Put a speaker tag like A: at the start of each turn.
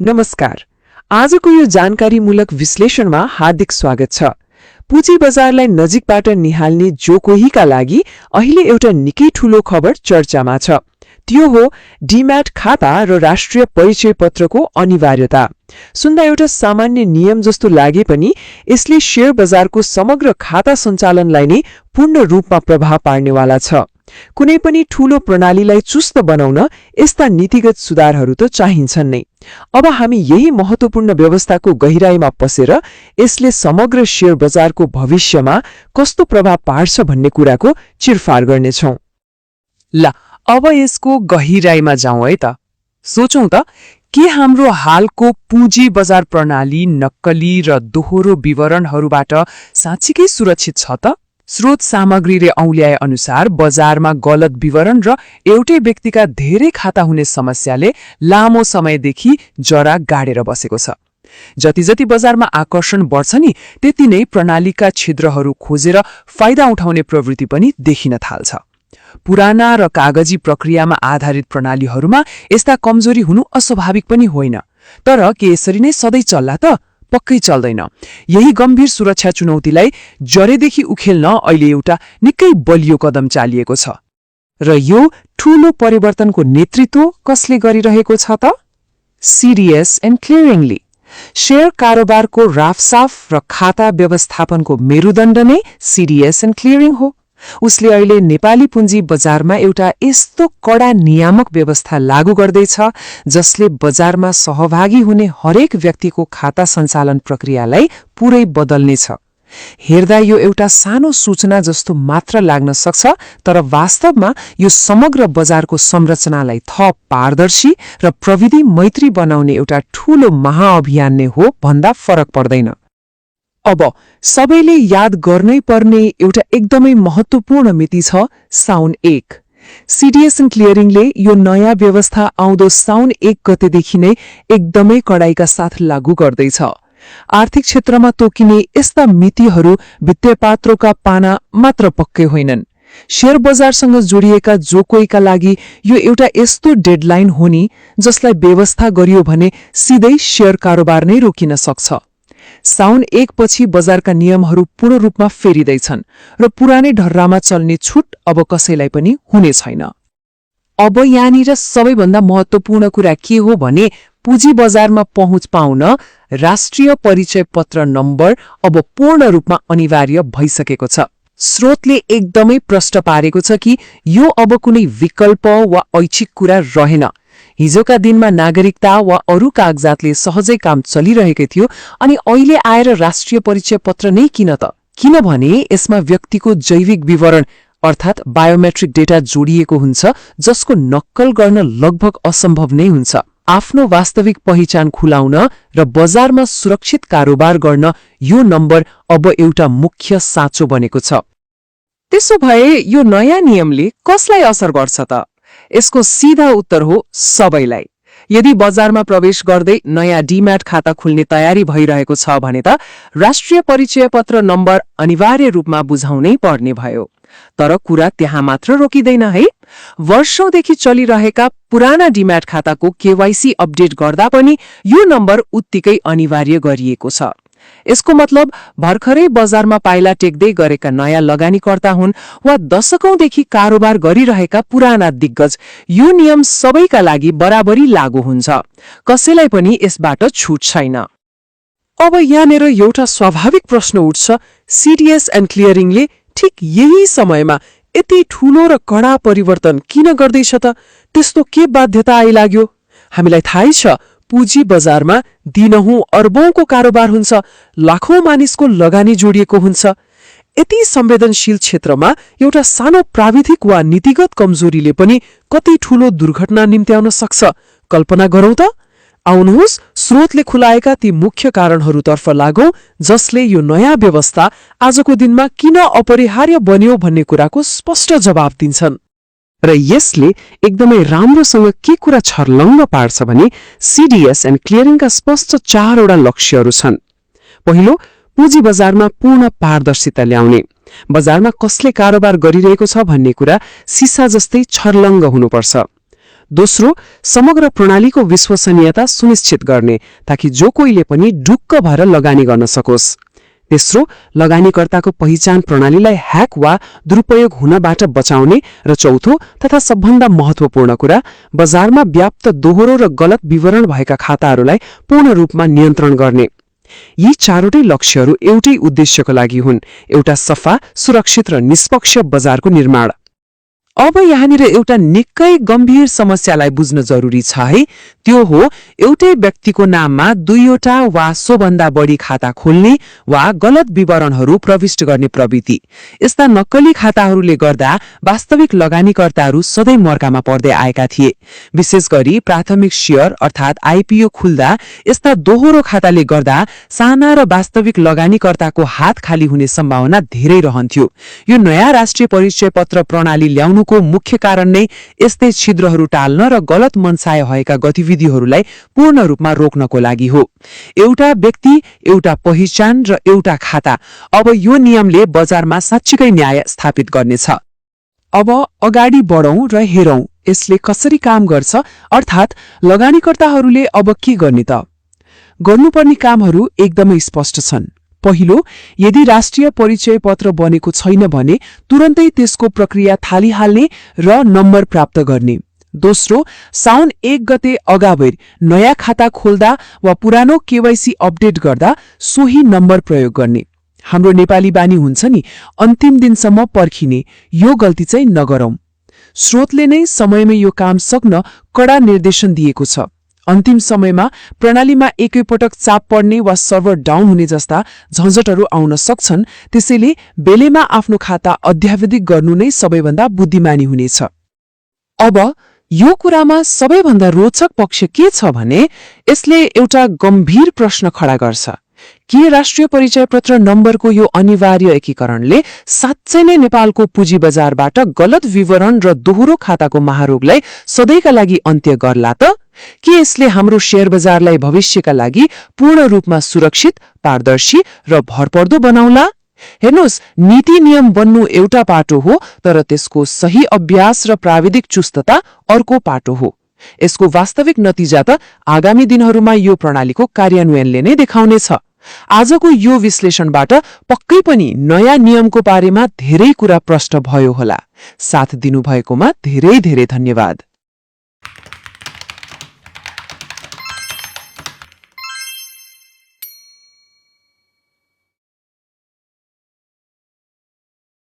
A: नमस्कार। आजको यो जानकारीमूलक विश्लेषणमा हार्दिक स्वागत छ। पुँजी बजारलाई नजिकबाट निहाल्ने जो कोहीका लागि अहिले एउटा निकै ठूलो खबर चर्चामा छ। त्यो हो डीम्याट खाता र राष्ट्रिय परिचय पत्रको अनिवार्यता। सुन्दा एउटा सामान्य नियम जस्तो लागे पनि यसले शेयर बजारको समग्र खाता सञ्चालनलाई नै पूर्ण रूपमा प्रभाव पार्नेवाला छ। कुनै पनि ठूलो प्रणालीलाई चुस्त बनाउन यस्ता नीतिगत सुधारहरू त चाहिन्छन् नै। अब हामी यही महत्त्वपूर्ण व्यवस्थाको गहिराईमा पसेर यसले समग्र शेयर बजारको भविष्यमा कस्तो प्रभाव पार्छ भन्ने कुराको चिरफार गर्नेछौं। ल अब यसको गहिराईमा जाउँ है त। सोचौं त, के हाम्रो हालको पुँजी बजार प्रणाली नक्कली र दोहोरो विवरणहरूबाट साँच्चीकै सुरक्षित छ त? स्रोत सामग्रीले औल्याए अनुसार बजारमा गलत विवरण र एउटै व्यक्तिका धेरै खाता हुने समस्याले लामो समयदेखि जरा गाडेर बसेको छ। जति जति बजारमा आकर्षण बढ्छ नि, त्यति नै प्रणालीका छिद्रहरू खोजेर फाइदा उठाउने प्रवृत्ति पनि देखिन थाल्छ। पुराना र कागजी प्रक्रियामा आधारित प्रणालीहरूमा यस्ता कमजोरी हुनु अस्वाभाविक पनि होइन। तर के यसरी नै सधैँ चल्ला त? पक्कै चल्दैन। यही गम्भीर सुरक्षा चुनौतीलाई जरेदेखि उखेल्न अहिले एउटा निकै बलियो कदम चालिएको छ। र यो ठूलो परिवर्तनको नेतृत्व कसले गरिरहेको छ त? CDS and क्लियरिङले। शेयर कारोबारको राफसाफ र खाता व्यवस्थापनको मेरुदण्ड नै सीडीएस एन्ड क्लियरिङ हो। उसले अहिले नेपाली पुँजी बजारमा एउटा यस्तो कडा नियामक व्यवस्था लागू गर्दैछ जसले बजारमा सहभागी हुने हरेक व्यक्तिको खाता सञ्चालन प्रक्रियालाई पूरै बदल्नेछ। हेर्दा यो एउटा सानो सूचना जस्तो मात्र लाग्न सक्छ, तर वास्तवमा यो समग्र बजारको संरचनालाई थप पारदर्शी र प्रविधि मैत्री बनाउने एउटा ठूलो महाअभियान नै हो भन्दा फरक पर्दैन। अब सबैले याद गर्नै पर्ने एउटा एकदमै महत्त्वपूर्ण मिति छ साउन 1। सीडीएस एन्ड क्लियरिङले यो नयाँ व्यवस्था आउँदो साउन 1 गतेदेखि नै एकदमै कडाइका साथ लागू गर्दैछ। आर्थिक क्षेत्रमा तोकिने यस्ता मितिहरू वित्तीय पात्रोका पाना मात्र पक्कै होइनन्। शेयर बजारसँग जोडिएका जो कोहीका लागि यो एउटा यस्तो डेडलाइन हो नि जसलाई व्यवस्था गरियो भने सिधै शेयर कारोबार नै रोकिन सक्छ। साउन 1 पछि बजारका नियमहरू पूर्ण रूपमा फेरिँदैछन् र पुरानै ढर्रामा चल्ने छुट अब कसैलाई पनि हुने छैन। अब यहाँनिर सबैभन्दा महत्त्वपूर्ण कुरा के हो भने पुँजी बजारमा पहुँच पाउन राष्ट्रिय परिचय पत्र नम्बर अब पूर्ण रूपमा अनिवार्य भइसकेको छ। स्रोतले एकदमै प्रष्ट पारेको छ कि यो अब कुनै विकल्प वा ऐच्छिक कुरा रहेन। हिजोका दिनमा नागरिकता वा अरू कागजातले सहजै काम चलिरहेकै थियो, अनि अहिले आएर राष्ट्रिय परिचय पत्र नै किन त? किनभने यसमा व्यक्तिको जैविक विवरण अर्थात् बायोमेट्रिक डेटा जोडिएको हुन्छ, जसको नक्कल गर्न लगभग असम्भव नै हुन्छ। आफ्नो वास्तविक पहिचान खुलाउन र बजारमा सुरक्षित कारोबार गर्न यो नम्बर अब एउटा मुख्य साँचो बनेको छ। त्यसो भए यो नयाँ नियमले कसलाई असर गर्छ त? यसको सीधा उत्तर हो सबैलाई। यदि बजारमा प्रवेश गर्दै नयाँ डीम्याट खाता खुल्ने तयारी भइरहेको छ भने त राष्ट्रिय परिचय पत्र नम्बर अनिवार्य रूपमा बुझाउनै पर्ने भयो। तर कुरा त्यहाँ मात्र रोकिँदैन है। वर्षौंदेखि चलिरहेका पुराना डीम्याट खाताको केवाईसी अपडेट गर्दा पनि यो नम्बर उत्तिकै अनिवार्य गरिएको छ। यसको मतलब भर्खरै बजारमा पाइला टेक्दै गरेका नयाँ लगानीकर्ता हुन् वा दशकौंदेखि कारोबार गरिरहेका पुराना दिग्गज, यो नियम सबैका लागि बराबरी लागू हुन्छ। कसैलाई पनि यसबाट छुट छैन। अब यहाँनिर एउटा स्वाभाविक प्रश्न उठ्छ, सीडीएस एन्ड क्लियरिङले ठिक यही समयमा यति ठूलो र कडा परिवर्तन किन गर्दैछ त? त्यस्तो के बाध्यता आइलाग्यो? हामीलाई थाहै छ, पुँजी बजारमा दिनहुँ अर्बौंको कारोबार हुन्छ, लाखौं मानिसको लगानी जोडिएको हुन्छ। यति संवेदनशील क्षेत्रमा एउटा सानो प्राविधिक वा नीतिगत कमजोरीले पनि कति ठूलो दुर्घटना निम्त्याउन सक्छ। कल्पना गरौं त। आउनुहोस् स्रोतले खुलाएका ती मुख्य कारणहरूतर्फ लागौं जसले यो नयाँ व्यवस्था आजको दिनमा किन अपरिहार्य बन्यो भन्ने कुराको स्पष्ट जवाब दिन्छन्। र यसले एकदमै राम्रोसँग के कुरा छर्लङ्ग पार्छ भने सीडीएस एन्ड क्लियरिङका स्पष्ट 4वटा लक्ष्यहरू छन्। पहिलो, पुँजी बजारमा पूर्ण पारदर्शिता ल्याउने। बजारमा कसले कारोबार गरिरहेको छ भन्ने कुरा सिसा जस्तै छर्लङ्ग हुनुपर्छ। दोस्रो, समग्र प्रणालीको विश्वसनीयता सुनिश्चित गर्ने ताकि जो कोहीले पनि ढुक्क भएर लगानी गर्न सकोस्। तेस्रो, लगानीकर्ताको पहिचान प्रणालीलाई ह्याक वा दुरुपयोग हुनबाट बचाउने। र चौथो तथा सबभन्दा महत्वपूर्ण कुरा, बजारमा व्याप्त दोहोरो र गलत विवरण भएका खाताहरूलाई पूर्ण रूपमा नियन्त्रण गर्ने। यी चारवटै लक्ष्यहरू एउटै उद्देश्यको लागि हुन्, एउटा सफा, सुरक्षित र निष्पक्ष बजारको निर्माण। अब यहाँनिर एउटा निकै गम्भीर समस्यालाई बुझ्न जरुरी छ है। त्यो हो एउटै व्यक्तिको नाममा दुईवटा वा सोभन्दा बढी खाता खोल्ने वा गलत विवरणहरू प्रविष्ट गर्ने प्रवृत्ति। यस्ता नक्कली खाताहरूले गर्दा वास्तविक लगानीकर्ताहरू सधैँ मर्कामा पर्दै आएका थिए। विशेष गरी प्राथमिक शेयर अर्थात् आइपीओ खुल्दा यस्ता दोहोरो खाताले गर्दा साना र वास्तविक लगानीकर्ताको हात खाली हुने सम्भावना धेरै रहन्थ्यो। यो नयाँ राष्ट्रिय परिचय पत्र प्रणाली ल्याउनुको मुख्य कारण नै यस्तै छिद्रहरू टाल्न र गलत मनसाय भएका गतिविधिहरूलाई पूर्ण रूपमा रोक्नको लागि हो। एउटा व्यक्ति, एउटा पहिचान र एउटा खाता। अब यो नियमले बजारमा साँच्चीकै न्याय स्थापित गर्नेछ। अब अगाडि बढौं र हेरौं यसले कसरी काम गर्छ, अर्थात् लगानीकर्ताहरूले अब के गर्ने त? गर्नुपर्ने कामहरू एकदमै स्पष्ट छन्। पहिलो, यदि राष्ट्रिय परिचय पत्र बनेको छैन भने तुरन्तै त्यसको प्रक्रिया थालिहाल्ने र नम्बर प्राप्त गर्ने। दोस्रो, साउन 1 गते अगावै नयाँ खाता खोल्दा वा पुरानो केवाईसी अपडेट गर्दा सोही नम्बर प्रयोग गर्ने। हाम्रो नेपाली बानी हुन्छ नि, अन्तिम दिनसम्म पर्खिने। यो गल्ती चाहिँ नगरौं। स्रोतले नै समयमै यो काम सक्न कडा निर्देशन दिएको छ। अन्तिम समयमा प्रणालीमा एकैपटक चाप पर्ने वा सर्भर डाउन हुने जस्ता झन्झटहरू आउन सक्छन्। त्यसैले बेलेमा आफ्नो खाता अद्यावधिक गर्नु नै सबैभन्दा बुद्धिमानी हुनेछ। अब यो कुरामा सबैभन्दा रोचक पक्ष के छ भने यसले एउटा गम्भीर प्रश्न खडा गर्छ। के राष्ट्रिय परिचय पत्र नम्बरको यो अनिवार्य एकीकरणले साँच्चै नै नेपालको पुँजी बजारबाट गलत विवरण र दोहोरो खाताको महारोगलाई सधैँका लागि अन्त्य गर्ला त? के यसले हाम्रो शेयर बजारलाई भविष्यका लागि पूर्ण रूपमा सुरक्षित, पारदर्शी र भरपर्दो बनाउला? हेर्नुहोस्, नीति नियम बन्नु एउटा पाटो हो, तर त्यसको सही अभ्यास र प्राविधिक चुस्तता अर्को पाटो हो। यसको वास्तविक नतिजा त आगामी दिनहरूमा यो प्रणालीको कार्यान्वयनले नै देखाउनेछ। आजको यो विश्लेषणबाट पक्कै पनि नयाँ नियमको बारेमा धेरै कुरा प्रष्ट भयो होला। साथ दिनुभएकोमा धेरै धेरै धन्यवाद।